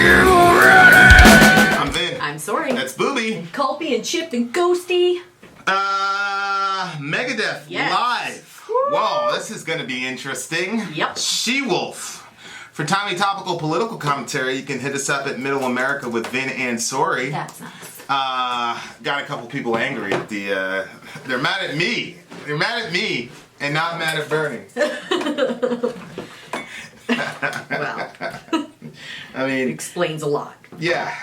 I'm Vin. I'm Sori. That's Booby. And Culpy and Chip and Ghosty. Megadeth Yes. live. Woo. Whoa, this is going to be interesting. Yep. She-Wolf. For timely topical political commentary, you can hit us up at Middle America with Vin and Sori. That's nice. Got a couple people angry at the, they're mad at me. They're mad at me and not mad at Bernie. Well, I mean, explains a lot. yeah.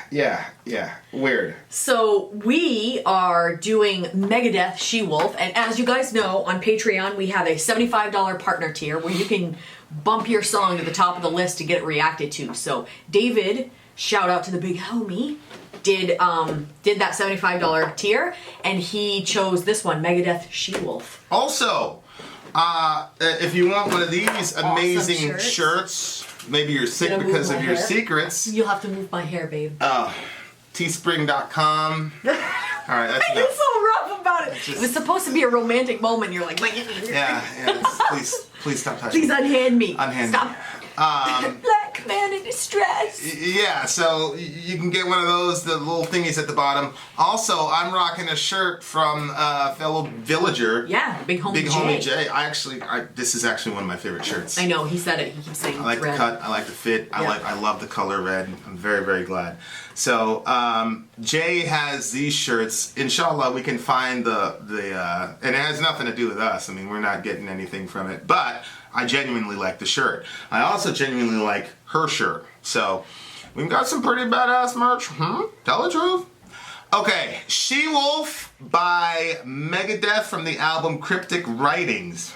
Weird. So we are doing Megadeth She-Wolf, and as you guys know, on Patreon we have a $75 partner tier where you can bump your song to the top of the list to get it reacted to. So David, shout out to the big homie, did that $75 tier, and he chose this one, Megadeth She-Wolf. Also, if you want one of these amazing shirts, maybe you're sick because of your secrets. You'll have to move my hair, babe. Teespring.com. All right, that's You're enough. so rough about it. It was supposed to be a romantic moment. You're like, Yeah. Please stop touching. Please unhand me. Unhand Stop. me. Black man in distress. Yeah, so you can get one of those, the little thingies at the bottom. Also, I'm rocking a shirt from a fellow villager. Yeah, big homie Jay. This is actually one of my favorite shirts. I know, he said it. He keeps saying I like red. the cut. I like the fit. Yeah. I love the color red. I'm very, very glad. So Jay has these shirts. Inshallah, we can find the and it has nothing to do with us. I mean, we're not getting anything from it. But I genuinely like the shirt. I also genuinely like her shirt. So we've got some pretty badass merch. Tell the truth. Okay, She-Wolf by Megadeth from the album Cryptic Writings.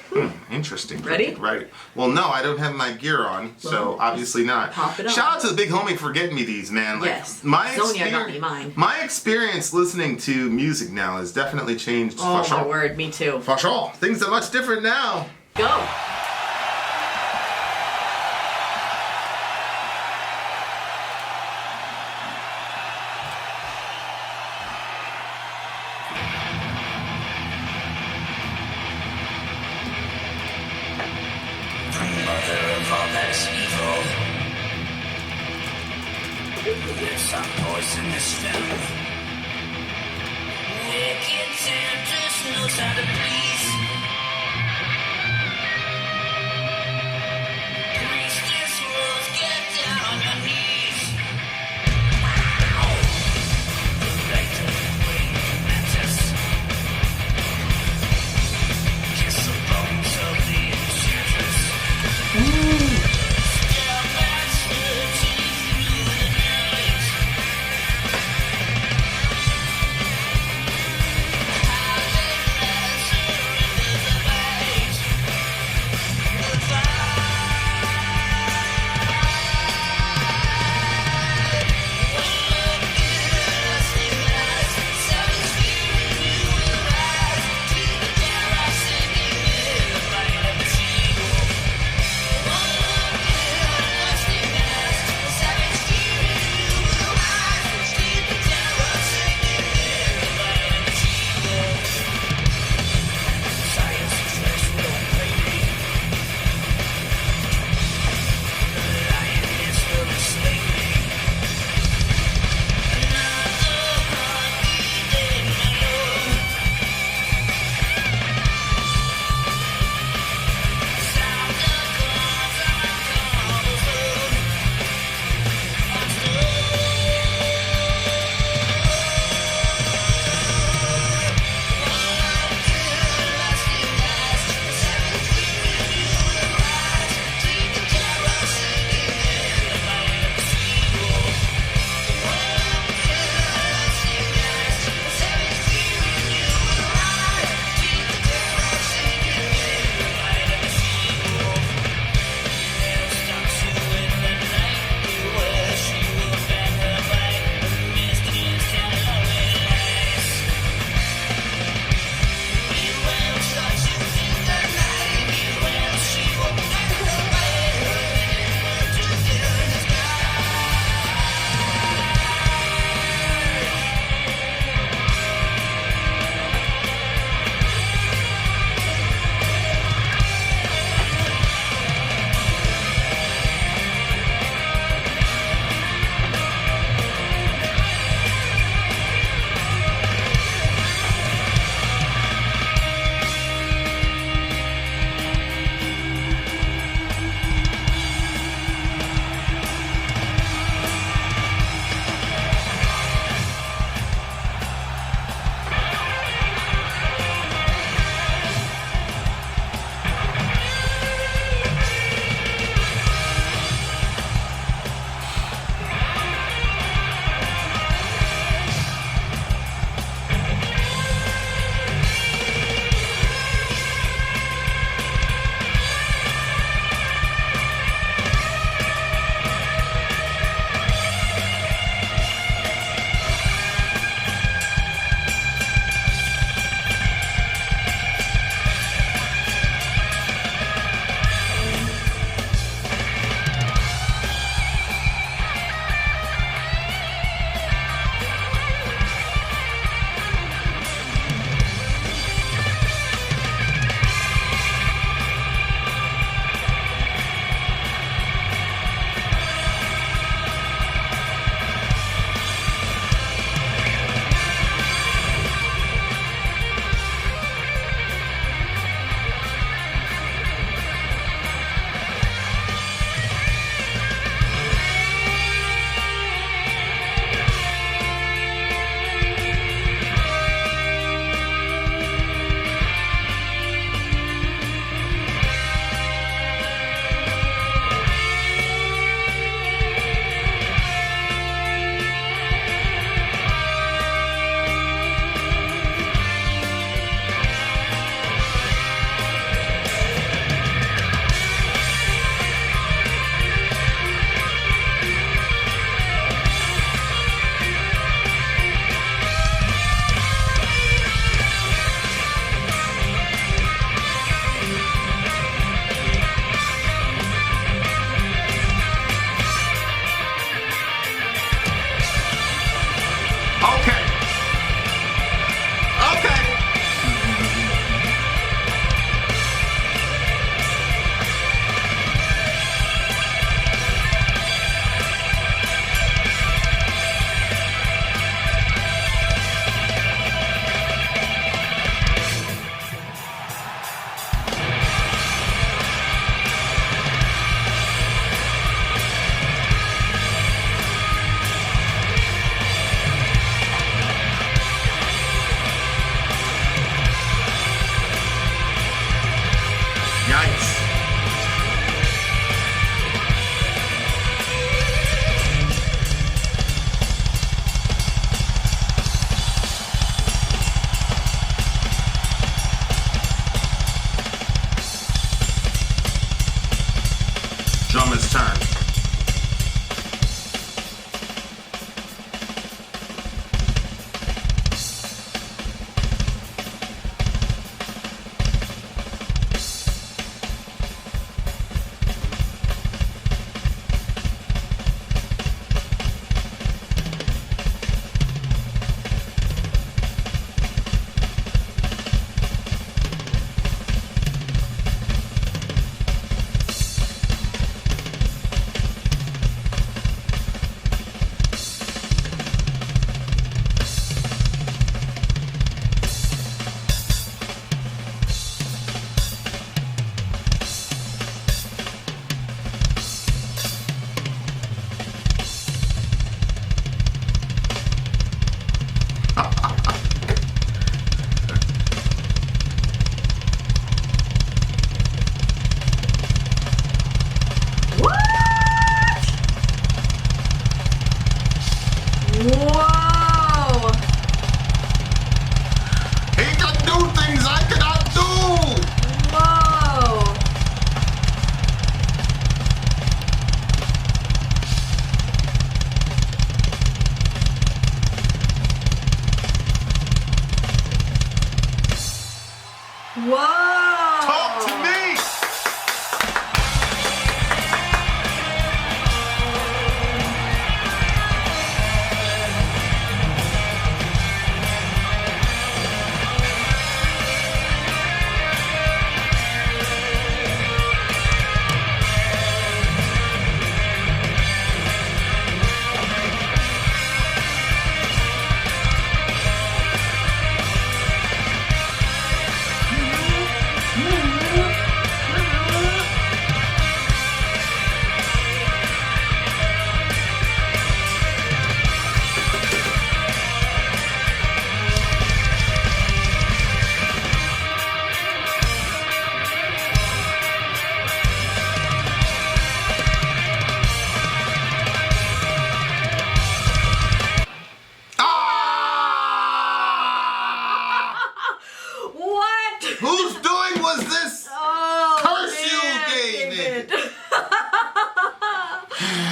Interesting. Ready? Right. Well, no, I don't have my gear on, so obviously not. Pop it on. Shout out to the big homie for getting me these, man. Like, Yes. Sonia got me mine. My experience listening to music now has definitely changed. Oh for my sure. word, me too. For sure. Things are much different now. Go. Mother of all that's evil. There's some poisonous venom. Wicked temptress knows how to please. Priestess rules, get down on your knees. Wow. The light of the way matters. Kiss the bones of the intruders.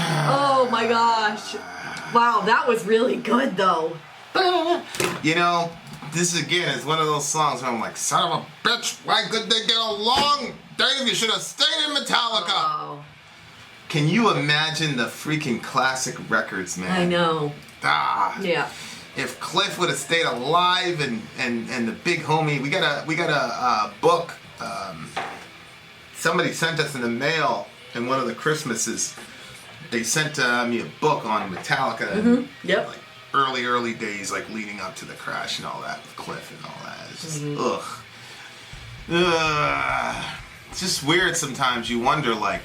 Oh my gosh. Wow, that was really good though. You know, this again is one of those songs where I'm like, son of a bitch, why couldn't they get along? Dave, you should have stayed in Metallica. Oh, Can you imagine the freaking classic records, man? I know. Ah. Yeah. If Cliff would have stayed alive and the big homie, we got a book. Somebody sent us in the mail in one of the Christmases. They sent me a book on Metallica. And, Yep. like, early days, like leading up to the crash and all that, with Cliff and all that. It's just it's just weird sometimes. You wonder, like,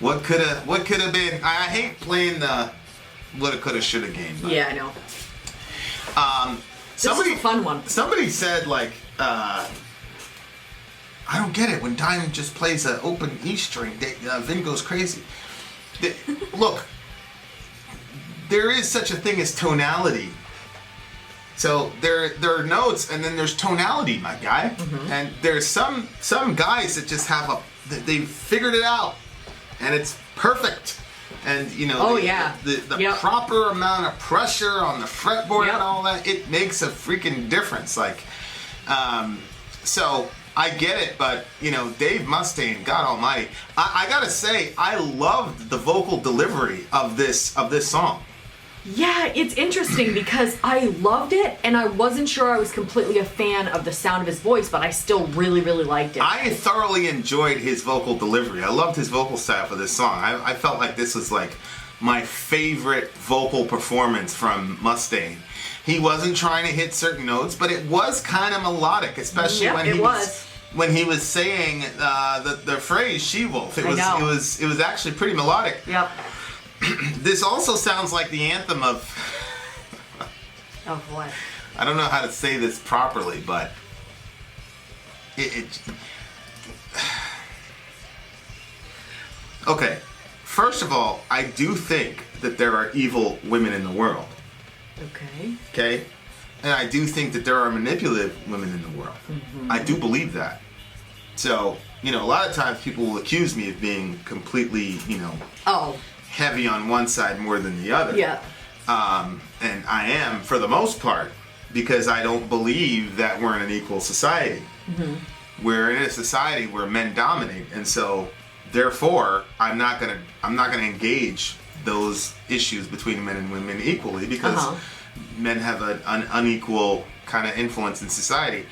what could have been. I hate playing the woulda, coulda, shoulda game. But, Yeah, I know. This is a fun one. Somebody said, like, I don't get it. When Diamond just plays an open E string, Vin goes crazy. Look, there is such a thing as tonality. So there are notes, and then there's tonality, my guy. And there's some guys that just have they've figured it out, and it's perfect. And you know, the proper amount of pressure on the fretboard and all that, it makes a freaking difference. Like, so I get it, but you know, Dave Mustaine, God Almighty, I gotta say, I loved the vocal delivery of this song. Yeah, it's interesting because I loved it, and I wasn't sure I was completely a fan of the sound of his voice, but I still really, really liked it. I thoroughly enjoyed his vocal delivery. I loved his vocal style for this song. I felt like this was like my favorite vocal performance from Mustaine. He wasn't trying to hit certain notes, but it was kind of melodic, especially when he was saying the phrase "she-wolf." It was actually pretty melodic. Yep. This also sounds like the anthem of... Of what? I don't know how to say this properly, but... Okay, first of all, I do think that there are evil women in the world. Okay. Okay? And I do think that there are manipulative women in the world. I do believe that. So, you know, a lot of times people will accuse me of being completely, you know... heavy on one side more than the other. Yeah. And I am, for the most part, because I don't believe that we're in an equal society. We're in a society where men dominate, and so therefore I'm not gonna engage those issues between men and women equally, because men have an unequal kind of influence in society.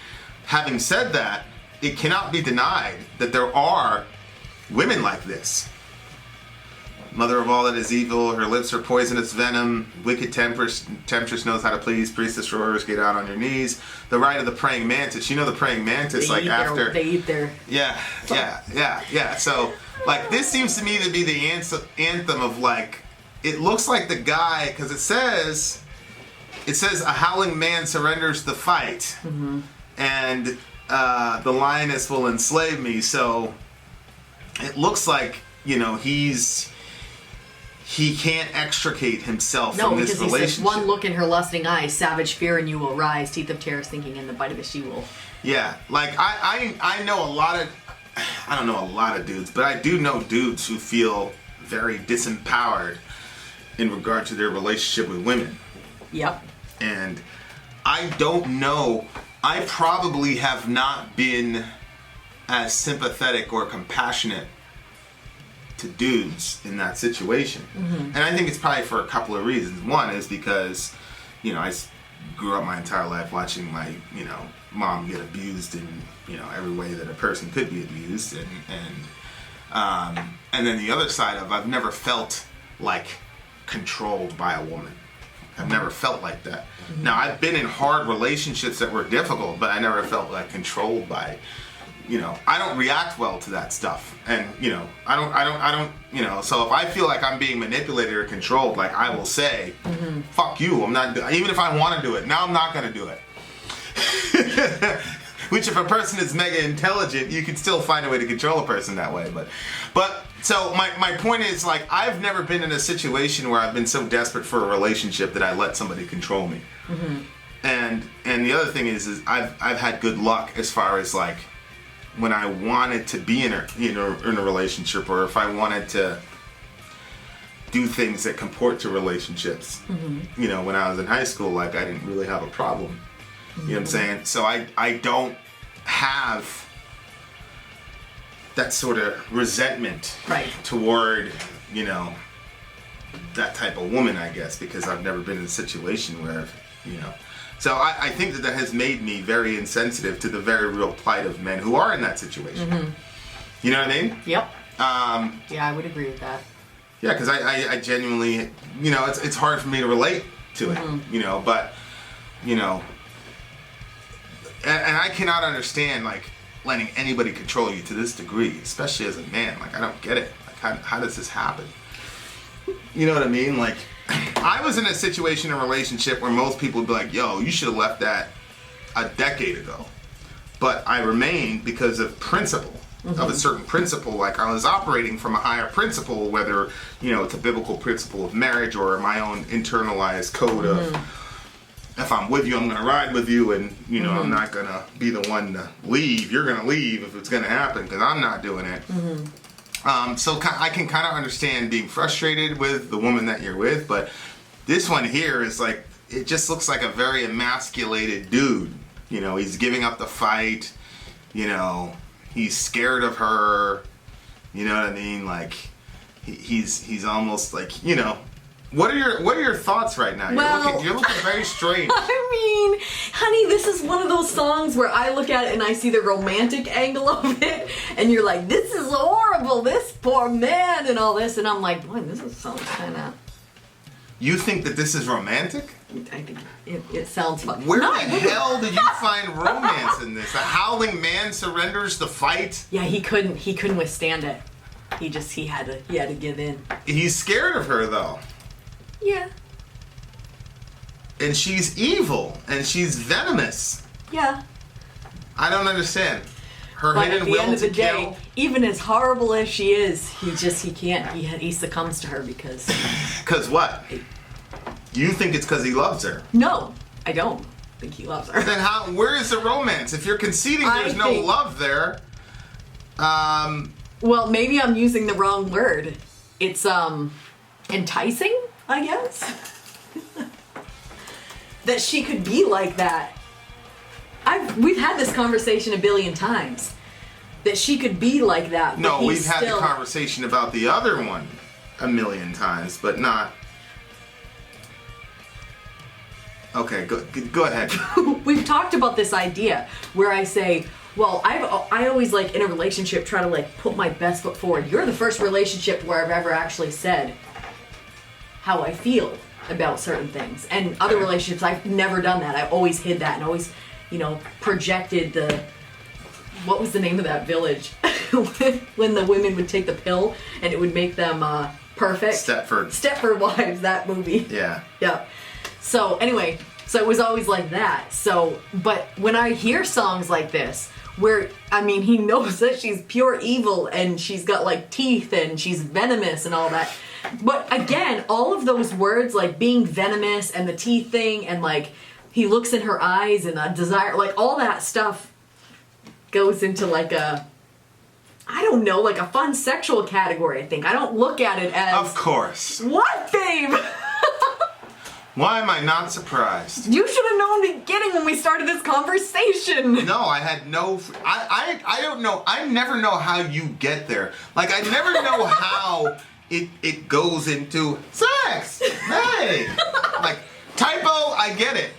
Having said that, it cannot be denied that there are women like this. Mother of all that is evil, her lips are poisonous venom, wicked temptress knows how to please, priestess roars, get out on your knees. The rite of the praying mantis. You know the praying mantis, they eat their... Yeah. So, like, this seems to me to be the anthem of, like, it looks like the guy, because it says a howling man surrenders the fight, and the lioness will enslave me. So, it looks like, you know, he can't extricate himself from this relationship. No, because he says, one look in her lusting eyes, savage fear and you will rise, teeth of terror sinking in the bite of the she-wolf. Yeah, like, I know I don't know a lot of dudes, but I do know dudes who feel very disempowered in regard to their relationship with women. Yep. And I don't know, I probably have not been as sympathetic or compassionate to dudes in that situation. And I think it's probably for a couple of reasons. One is because, you know, I grew up my entire life watching my, you know, mom get abused in, you know, every way that a person could be abused, and then the other side of, I've never felt like controlled by a woman. I've never felt like that. Now, I've been in hard relationships that were difficult, but I never felt like controlled by, you know, I don't react well to that stuff. And, you know, I don't, you know, so if I feel like I'm being manipulated or controlled, like, I will say, fuck you, I'm not, even if I want to do it, now I'm not going to do it. Which, if a person is mega intelligent, you can still find a way to control a person that way. But so my point is, like, I've never been in a situation where I've been so desperate for a relationship that I let somebody control me. And the other thing is I've had good luck as far as, like, when I wanted to be in a relationship, or if I wanted to, do things that comport to relationships. You know, when I was in high school, like, I didn't really have a problem. You know what I'm saying? So I don't have that sort of resentment toward, you know, that type of woman, I guess, because I've never been in a situation where, you know. So I think that has made me very insensitive to the very real plight of men who are in that situation. You know what I mean? Yep. Yeah, I would agree with that. Yeah, because I genuinely, you know, it's hard for me to relate to it, you know, but, you know, and I cannot understand, like, letting anybody control you to this degree, especially as a man. Like, I don't get it. Like, how does this happen? You know what I mean? Like, I was in a situation, a relationship where most people would be like, yo, you should have left that a decade ago. But I remained because of principle, of a certain principle. Like, I was operating from a higher principle, whether, you know, it's a biblical principle of marriage or my own internalized code of, if I'm with you, I'm going to ride with you, and, you know, I'm not going to be the one to leave. You're going to leave if it's going to happen, because I'm not doing it. So I can kind of understand being frustrated with the woman that you're with, but this one here is like, it just looks like a very emasculated dude. You know, he's giving up the fight. You know, he's scared of her. You know what I mean? Like, he's almost like, you know. What are your thoughts right now? Well, you're looking very strange. I mean, honey, this is one of those songs where I look at it and I see the romantic angle of it, and you're like, this is horrible, this poor man, and all this, and I'm like, boy, this sounds kind of... You think that this is romantic? I think it sounds fun. Where the hell did you find romance in this? A howling man surrenders the fight? Yeah, he couldn't withstand it. He had to give in. He's scared of her, though. Yeah. And she's evil, and she's venomous. Yeah. I don't understand. Her But hidden at the will end of to the day, kill. even as horrible as she is, he can't. He succumbs to her because... Because what? You think it's because he loves her? No, I don't think he loves her. Then where is the romance? If you're conceding there's no love there, well, maybe I'm using the wrong word. It's enticing, I guess. That she could be like that. We've had this conversation a billion times. That she could be like that. But no, we've had the conversation about the other one a million times, but not. Okay, go ahead. We've talked about this idea where I say, well, I always, like, in a relationship try to, like, put my best foot forward. You're the first relationship where I've ever actually said how I feel about certain things. And other relationships, I've never done that. I always hid that and always, you know, projected what was the name of that village? when the women would take the pill and it would make them perfect. Stepford Wives, that movie. Yeah. Yeah. So anyway, so it was always like that. So, but when I hear songs like this, where, I mean, he knows that she's pure evil and she's got, like, teeth and she's venomous and all that. But again, all of those words, like being venomous and the teeth thing and, like, he looks in her eyes and a desire, like, all that stuff goes into, like, I don't know, like a fun sexual category, I think. I don't look at it as... Of course. What, babe? Why am I not surprised? You should have known in the beginning when we started this conversation. No, I had no... I don't know. I never know how you get there. Like, I never know how it goes into sex. Hey! Like, typo, I get it.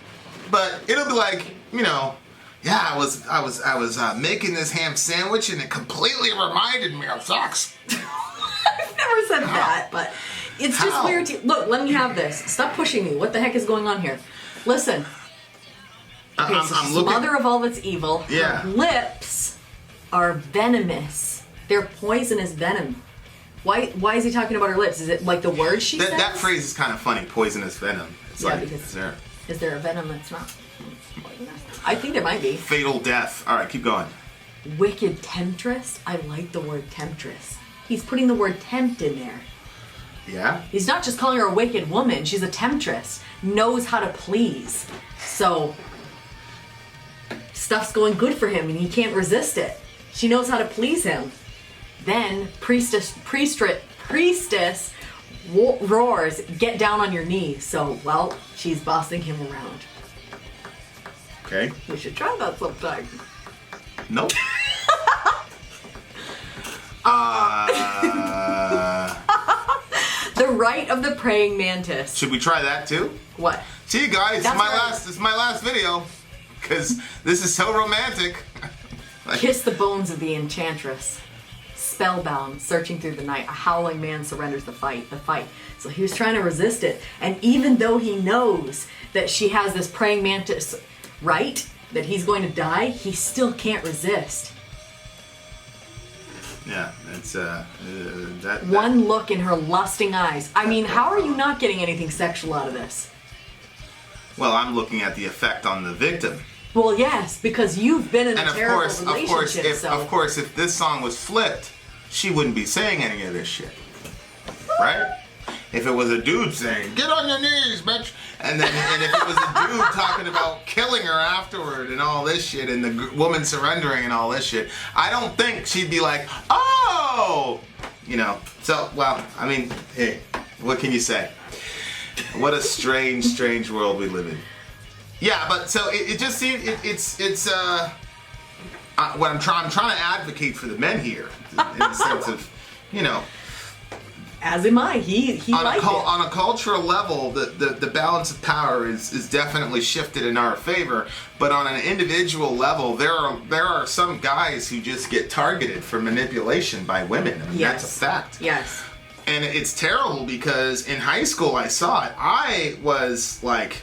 But it'll be like, you know... Yeah, I was making this ham sandwich and it completely reminded me of sex. I've never said that, but it's just weird to... Look, let me have this. Stop pushing me. What the heck is going on here? Listen. Okay, so I'm looking... mother of all that's evil. Yeah. Her lips are venomous. They're poisonous venom. Why is he talking about her lips? Is it like the word she says? That phrase is kind of funny, poisonous venom. It's yeah, like, because is there a venom that's not poisonous? I think there might be. Fatal death. All right, keep going. Wicked temptress? I like the word temptress. He's putting the word tempt in there. Yeah? He's not just calling her a wicked woman. She's a temptress. Knows how to please. So, stuff's going good for him and he can't resist it. She knows how to please him. Then, priestess roars, "Get down on your knees." So, well, she's bossing him around. Okay. We should try that sometime. Nope. The Rite of the Praying Mantis. Should we try that too? What? See, guys, That's right. this is my last video because this is so romantic. Like, Kiss the bones of the enchantress. Spellbound, searching through the night, a howling man surrenders the fight. So he was trying to resist it. And even though he knows that she has this praying mantis right, that he's going to die, he still can't resist. yeah, it's that One look in her lusting eyes. I mean, how are you not getting anything sexual out of this? Well, I'm looking at the effect on the victim. Well, yes, because you've been in a And terrible relationship. of course, if this song was flipped, she wouldn't be saying any of this shit, right? If it was a dude saying "Get on your knees, bitch," and if it was a dude talking about killing her afterward and all this shit, and the woman surrendering and all this shit, I don't think she'd be like, "Oh," you know. So, well, I mean, hey, what can you say? What a strange, strange world we live in. Yeah, but so it just seems it's what I'm trying to advocate for the men here in the sense of, you know, As am I. He liked it. on a cultural level, the balance of power is definitely shifted in our favor. But on an individual level, there are some guys who just get targeted for manipulation by women. I mean, Yes. that's a fact. Yes. And it's terrible because in high school I saw it. I was like,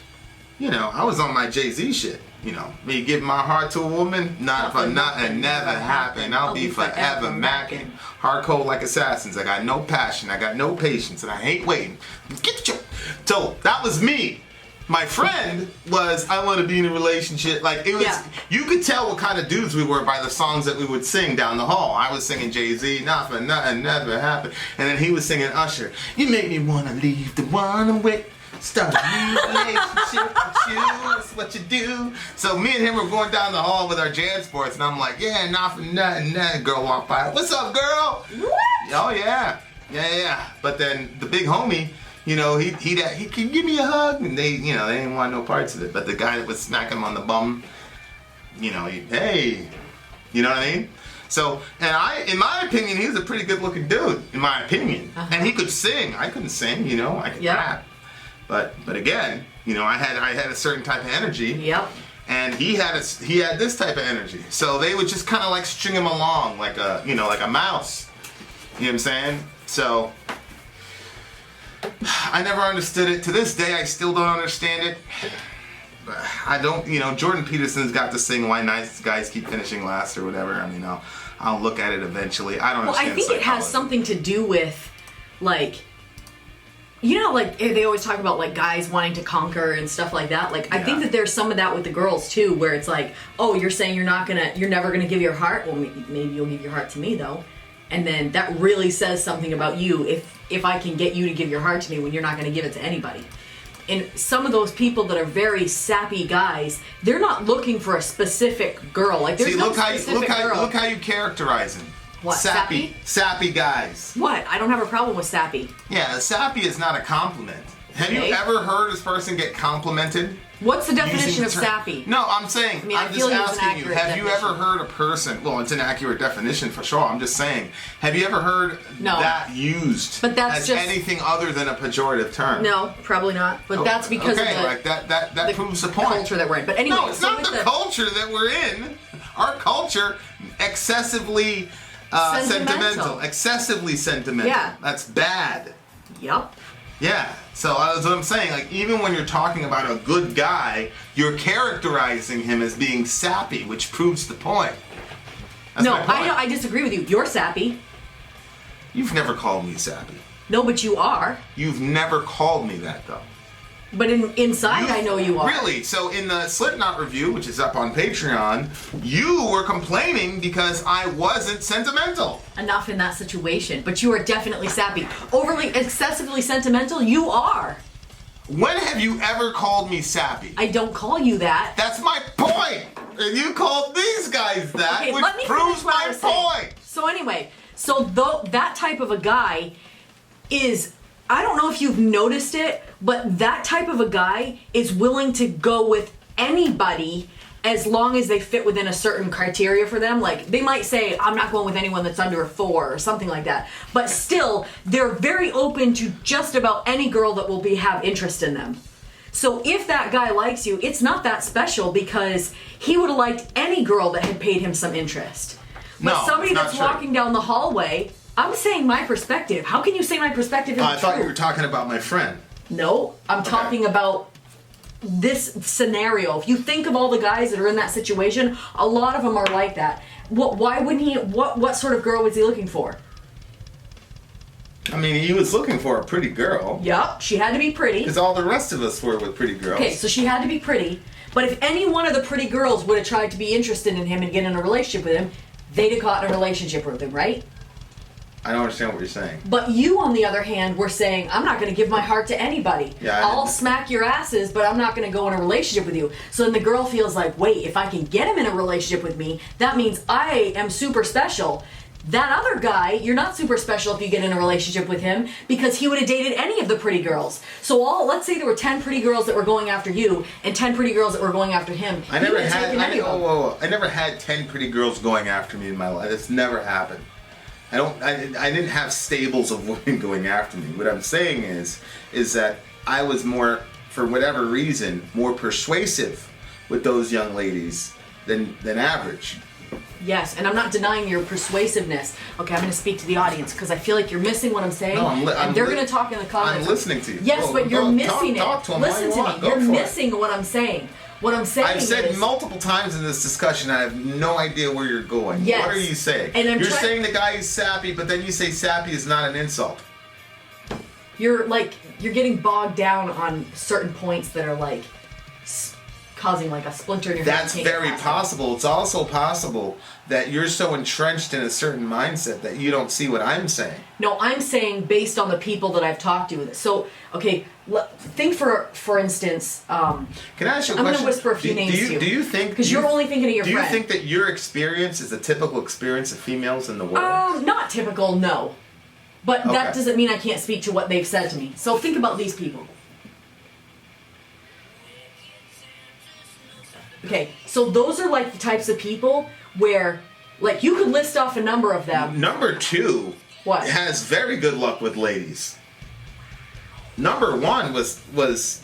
you know, I was on my Jay-Z shit. You know, me give my heart to a woman, not for nothing, never happen. I'll be forever macking. Hardcore like assassins. I got no passion, I got no patience, and I hate waiting. Get your... So that was me. My friend was, I want to be in a relationship. Like, it was, Yeah. you could tell what kind of dudes we were by the songs that we would sing down the hall. I was singing Jay-Z, not for nothing, never happened. And then he was singing Usher. You make me want to leave the one I'm with. Start a new relationship with you, that's what you do. So me and him were going down the hall with our jam sports, and I'm like, yeah, not for nothing, nothing. Girl walked by, what's up, girl? What? Oh yeah. But then the big homie, you know, he can give me a hug, and they didn't want no parts of it. But the guy that was smacking him on the bum, you know, hey, you know what I mean? So, and in my opinion, he was a pretty good looking dude, in my opinion. Uh-huh. And he could sing. I couldn't sing, you know, I could rap. But again, you know, I had a certain type of energy. Yep. And he had this type of energy. So they would just kind of like string him along like a mouse. You know what I'm saying? So I never understood it. To this day, I still don't understand it. I don't, you know, Jordan Peterson's got this thing, why nice guys keep finishing last or whatever. I mean, I'll look at it eventually. I don't understand. Well, I think it has something to do with, like, you know, like they always talk about like guys wanting to conquer and stuff like that. Like, I think that there's some of that with the girls too, where it's like, oh, you're saying you're never gonna give your heart. Well, maybe you'll give your heart to me though, and then that really says something about you if I can get you to give your heart to me when you're not gonna give it to anybody. And some of those people that are very sappy guys, they're not looking for a specific girl. Like, there's no specific girl. Look how you characterize him. What, sappy? Sappy guys. What? I don't have a problem with sappy. Yeah, sappy is not a compliment. Have you Okay. ever heard this person get complimented? What's the definition using of the term- sappy? No, I'm saying, I mean, I I'm feel just it's an asking you, accurate have you ever definition. heard a person, well, it's an accurate definition for sure, I'm just saying, have you ever heard No. that used But that's as just- anything other than a pejorative term? No, probably not. But that's because okay, of the, like that the proves the point. culture that we're in. But anyway, No, it's so not with the culture that we're in. Our culture, excessively sentimental. Excessively sentimental. Yeah. That's bad. Yep. Yeah, so that's what I'm saying. Like, even when you're talking about a good guy, you're characterizing him as being sappy, which proves the point. That's No, my point. I disagree with you. You're sappy. You've never called me sappy. No, but you are. You've never called me that, though. But inside, I know you are. Really? So in the Slipknot review, which is up on Patreon, you were complaining because I wasn't sentimental. Enough in that situation. But you are definitely sappy. Overly, excessively sentimental, you are. When have you ever called me sappy? I don't call you that. That's my point! And you called these guys that, Okay, which let me proves finish what I my was saying. point! So anyway, that type of a guy is I don't know if you've noticed it, but that type of a guy is willing to go with anybody as long as they fit within a certain criteria for them. Like, they might say, I'm not going with anyone that's under a 4 or something like that. But still, they're very open to just about any girl that will have interest in them. So if that guy likes you, it's not that special because he would have liked any girl that had paid him some interest. But No, somebody it's not that's true. walking down the hallway, I'm saying my perspective. How can you say my perspective isn't I thought true? you were talking about my friend. No, I'm talking about this scenario. If you think of all the guys that are in that situation, a lot of them are like that. Why wouldn't he? What sort of girl was he looking for? I mean, he was looking for a pretty girl. Yup, she had to be pretty. Because all the rest of us were with pretty girls. Okay, so she had to be pretty. But if any one of the pretty girls would have tried to be interested in him and get in a relationship with him, they'd have gotten a relationship with him, right? I don't understand what you're saying. But you, on the other hand, were saying, I'm not going to give my heart to anybody. Yeah, I'll smack your asses, but I'm not going to go in a relationship with you. So then the girl feels like, wait, if I can get him in a relationship with me, that means I am super special. That other guy, you're not super special if you get in a relationship with him because he would have dated any of the pretty girls. So let's say there were 10 pretty girls that were going after you and 10 pretty girls that were going after him. I never had 10 pretty girls going after me in my life. It's never happened. I didn't have stables of women going after me. What I'm saying is that I was more, for whatever reason, more persuasive with those young ladies than average. Yes, and I'm not denying your persuasiveness. Okay, I'm going to speak to the audience because I feel like you're missing what I'm saying. No, and they're going to talk in the comments. I'm listening to you. Yes, Well, but you're go- missing talk it. to 'em Listen all you to want. me. Go You're for it. missing what I'm saying. What I'm saying I've said is, multiple times in this discussion, I have no idea where you're going. Yes. What are you saying? And You're saying the guy is sappy, but then you say sappy is not an insult. you're getting bogged down on certain points that are like causing like a splinter in your That's head. very possible. It's also possible that you're so entrenched in a certain mindset that you don't see what I'm saying. No, I'm saying based on the people that I've talked to. So, okay, think for instance. Can I ask you a question? I'm going to whisper a few names to you. Do you think? Because you're only thinking of your Do you friend. think that your experience is a typical experience of females in the world? Not typical, no. But Okay. that doesn't mean I can't speak to what they've said to me. So think about these people. Okay, so those are like the types of people where, like, you could list off a number of them. Number 2 What? has very good luck with ladies. Number 1 was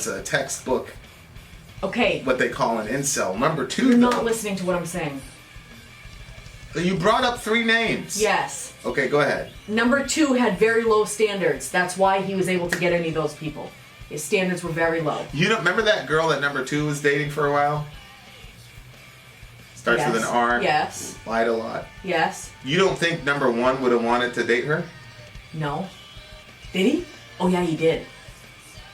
a textbook, Okay, what they call an incel. Number 2, you're though, not listening to what I'm saying. you brought up 3 names. Yes. Okay, go ahead. Number 2 had very low standards. That's why he was able to get any of those people. His standards were very low. You don't remember that girl that number 2 was dating for a while? Starts Yes. with an R. Yes. Lied a lot. Yes. You don't think number 1 would have wanted to date her? No. Did he? Oh yeah, he did.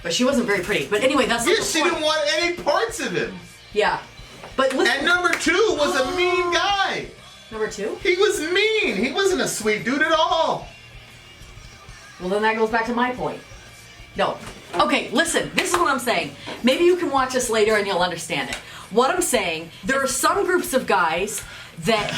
But she wasn't very pretty. But anyway, that's not Yeah, the she point. didn't want any parts of him. Yeah. But listen. And number 2 was a mean guy. Number 2? He was mean. He wasn't a sweet dude at all. Well, then that goes back to my point. No. Okay, listen, this is what I'm saying. Maybe you can watch this later and you'll understand it. What I'm saying, there are some groups of guys that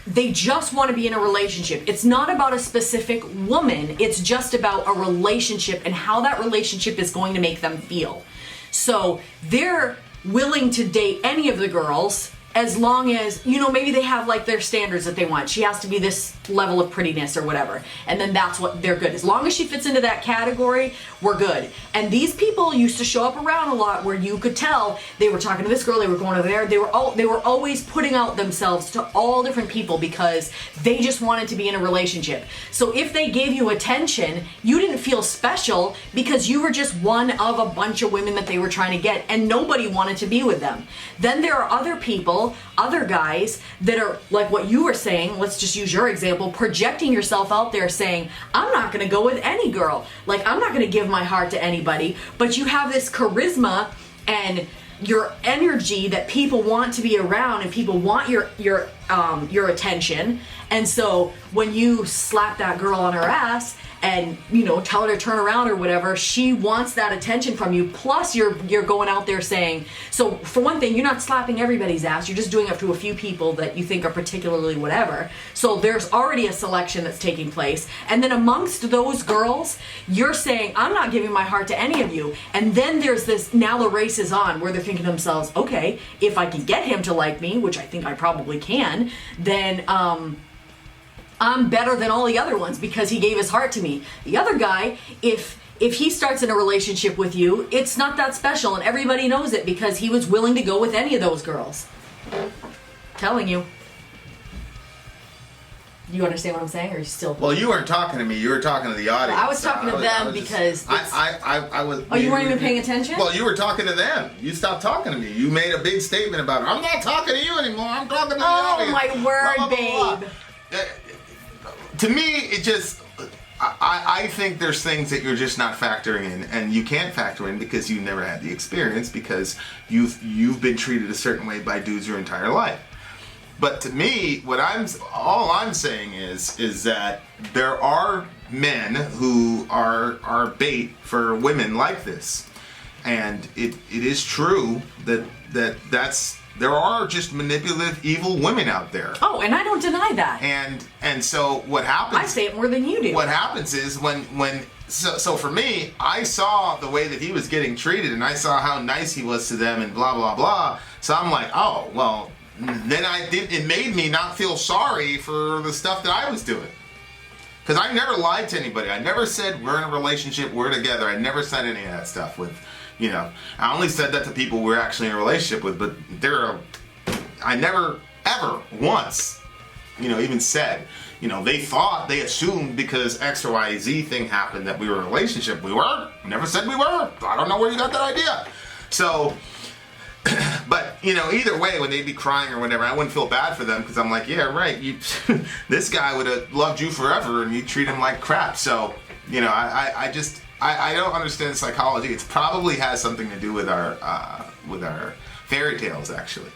they just want to be in a relationship. It's not about a specific woman, it's just about a relationship and how that relationship is going to make them feel. So they're willing to date any of the girls as long as, maybe they have like their standards that they want. She has to be this level of prettiness or whatever. And then that's what they're good. As long as she fits into that category, we're good. And these people used to show up around a lot where you could tell they were talking to this girl, they were going over there. They were always putting out themselves to all different people because they just wanted to be in a relationship. So if they gave you attention, you didn't feel special because you were just one of a bunch of women that they were trying to get and nobody wanted to be with them. Then there are other people, other guys that are like what you were saying, let's just use your example, projecting yourself out there saying, I'm not going to go with any girl. Like, I'm not going to give my heart to anybody, but you have this charisma and your energy that people want to be around and people want your attention. And so when you slap that girl on her ass and tell her to turn around or whatever, she wants that attention from you. Plus you're going out there saying, so for one thing, you're not slapping everybody's ass, you're just doing it to a few people that you think are particularly whatever. So there's already a selection that's taking place, and then amongst those girls, you're saying, I'm not giving my heart to any of you. And then there's this, now the race is on, where they're thinking to themselves, okay, if I can get him to like me, which I think I probably can, then I'm better than all the other ones because he gave his heart to me. The other guy, if he starts in a relationship with you, it's not that special, and everybody knows it because he was willing to go with any of those girls. Telling you. You understand what I'm saying, or you still? Well, you weren't talking to me. You were talking to the audience. I was talking to them because. I was. Oh, you weren't even paying attention? Well, you were talking to them. You stopped talking to me. You made a big statement about it. I'm not talking to you anymore. I'm talking to the audience. Oh my word, blah, blah, blah, babe. blah. To me, it just. I think there's things that you're just not factoring in, and you can't factor in because you never had the experience, because you've been treated a certain way by dudes your entire life. But to me, all I'm saying is that there are men who are bait for women like this, and it is true that there are just manipulative, evil women out there. Oh, and I don't deny that. And so what happens? I say it more than you do. What happens is so for me, I saw the way that he was getting treated, and I saw how nice he was to them, and blah blah blah. So I'm like, oh well. Then it made me not feel sorry for the stuff that I was doing. Because I never lied to anybody. I never said we're in a relationship, we're together. I never said any of that stuff with, I only said that to people we're actually in a relationship with, but I never, ever, once, even said, they assumed because X or Y, Z thing happened that we were in a relationship. We weren't. Never said we were. I don't know where you got that idea. So... But, either way, when they'd be crying or whatever, I wouldn't feel bad for them because I'm like, yeah, right, this guy would have loved you forever and you treat him like crap. So, I don't understand psychology. It probably has something to do with our fairy tales, actually.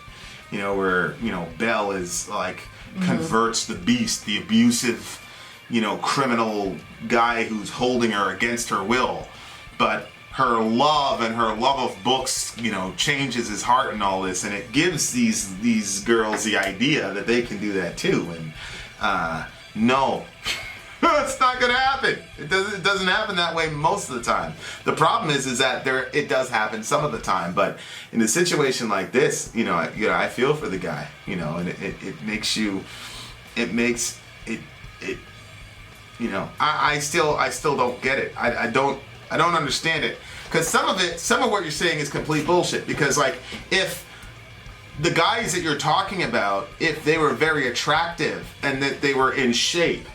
Where, Belle is like, converts the beast, the abusive, criminal guy who's holding her against her will. But her love and her love of books, changes his heart and all this, and it gives these girls the idea that they can do that too. And no, it's not going to happen. It doesn't happen that way most of the time. The problem is that it does happen some of the time. But in a situation like this, I feel for the guy, and it makes it. I still don't get it. I don't understand it, because some of what you're saying is complete bullshit. Because if the guys that you're talking about, if they were very attractive and that they were in shape,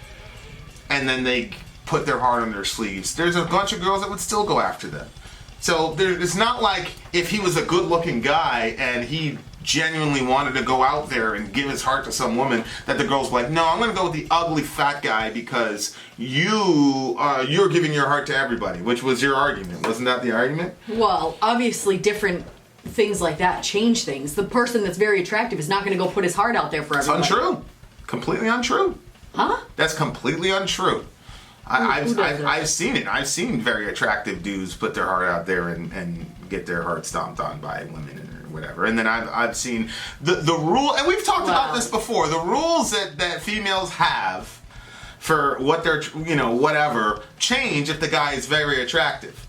and then they put their heart on their sleeves, there's a bunch of girls that would still go after them. So it's not like if he was a good-looking guy and he genuinely wanted to go out there and give his heart to some woman, that the girl's like, no, I'm going to go with the ugly fat guy because you're giving your heart to everybody, which was your argument. Wasn't that the argument? Well, obviously different things like that change things. The person that's very attractive is not going to go put his heart out there for everybody. It's untrue. Completely untrue. Huh? That's completely untrue. I've seen it. I've seen very attractive dudes put their heart out there and get their heart stomped on by women or whatever. And then I've seen the rule, and we've talked about this before, the rules that females have for what they're, whatever, change if the guy is very attractive.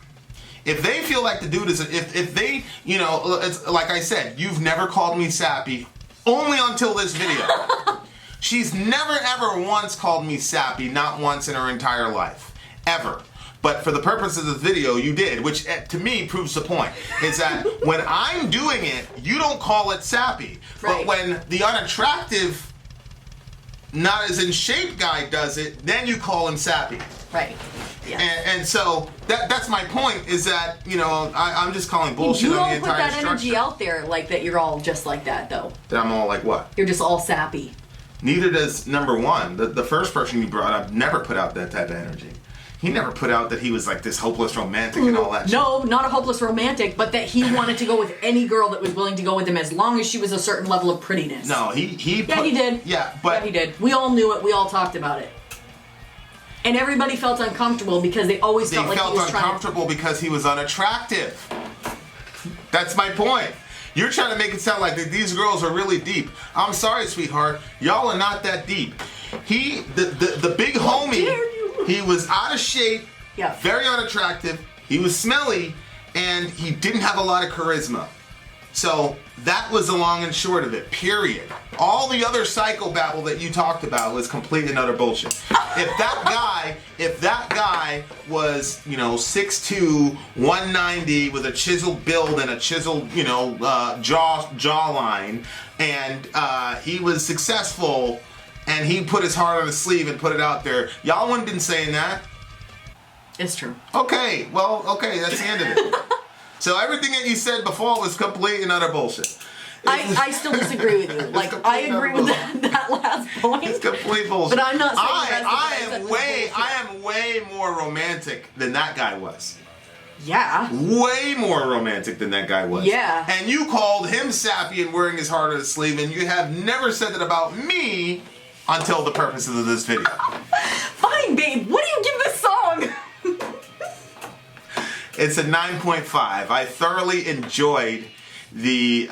If they feel like the dude is, if they, it's like I said, you've never called me sappy, only until this video. She's never ever once called me sappy, not once in her entire life. Ever. But for the purpose of this video, you did, which to me proves the point. Is that when I'm doing it, you don't call it sappy. Right. But when the unattractive, not as in shape guy does it, then you call him sappy. Right. Yeah. And so that's my point, is that, I'm just calling bullshit on the entire structure. You don't put that energy out there like that you're all just like that, though. That I'm all like what? You're just all sappy. Neither does number one. The first person you brought up never put out that type of energy. He never put out that he was like this hopeless romantic and all that shit. No, not a hopeless romantic, but that he wanted to go with any girl that was willing to go with him as long as she was a certain level of prettiness. No, he did. Yeah, but... Yeah, he did. We all knew it. We all talked about it. And everybody felt uncomfortable because they always They felt like he felt was trying to... uncomfortable because he was unattractive. That's my point. You're trying to make it sound like that these girls are really deep. I'm sorry, sweetheart. Y'all are not that deep. The big homie, dare you? he was out of shape, Yeah. very unattractive. He was smelly, and he didn't have a lot of charisma. So that was the long and short of it, period. All the other psychobabble that you talked about was complete and utter bullshit. If that guy was, 6'2", 190 with a chiseled build and a chiseled, jawline, and he was successful and he put his heart on his sleeve and put it out there, y'all wouldn't have been saying that. It's true. Okay, that's the end of it. So everything that you said before was complete and utter bullshit. I still disagree with you. Like, I agree with that last point. It's complete bullshit. But I'm not saying I am way more romantic than that guy was. Yeah. Way more romantic than that guy was. Yeah. And you called him sappy and wearing his heart on his sleeve, and you have never said that about me until the purposes of this video. Fine, babe. What do you give this song? It's a 9.5. I thoroughly enjoyed the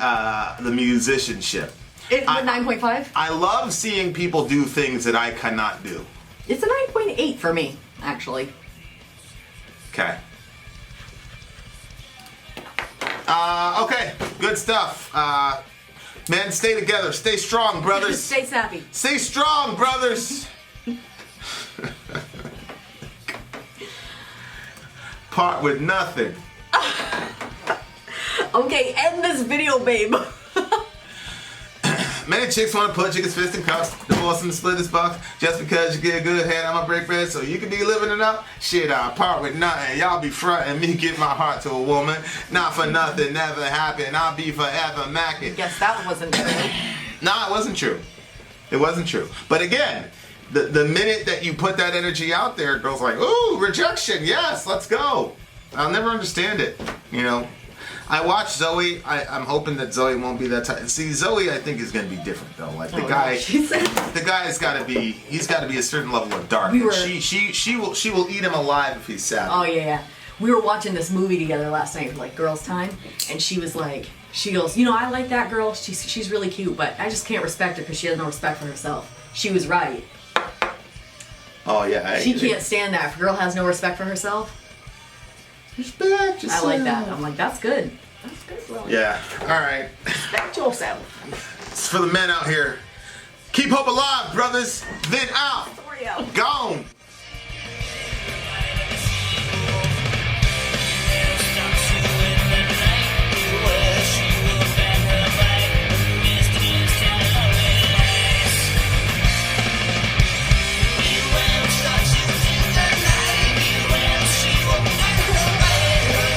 musicianship. It's a 9.5? I love seeing people do things that I cannot do. It's a 9.8 for me, actually. Okay. Okay, good stuff. Men, stay together. Stay strong, brothers. Stay sappy. Stay strong, brothers. Part with nothing. Okay, end this video, babe. Many chicks want to put chicks' fist in cuffs, divorce them, split this box, just because you get a good head. I'ma break bread so you can be living it up. Shit, I part with nothing. Y'all be frontin' me, give my heart to a woman. Not for nothing, never happened. I'll be forever macking. Guess that wasn't true. No, it wasn't true. It wasn't true. But again, the minute that you put that energy out there, girls are like, ooh, rejection, yes, let's go. I'll never understand it, I watched Zoe. I'm hoping that Zoe won't be that type. See, Zoe, I think, is going to be different though. Like the guy, the guy's got to be. He's got to be a certain level of dark. She will eat him alive if he's sad. Oh yeah. We were watching this movie together last night, like girls' time, and she was like, she goes, I like that girl. She's really cute, but I just can't respect her because she has no respect for herself. She was right. Oh yeah. She can't stand that. If a girl has no respect for herself. Respect yourself. I like that. I'm like, that's good. That's good, bro. Yeah. All right. Respect yourself. It's for the men out here. Keep hope alive, brothers. Vin out. Sorry, out. Gone.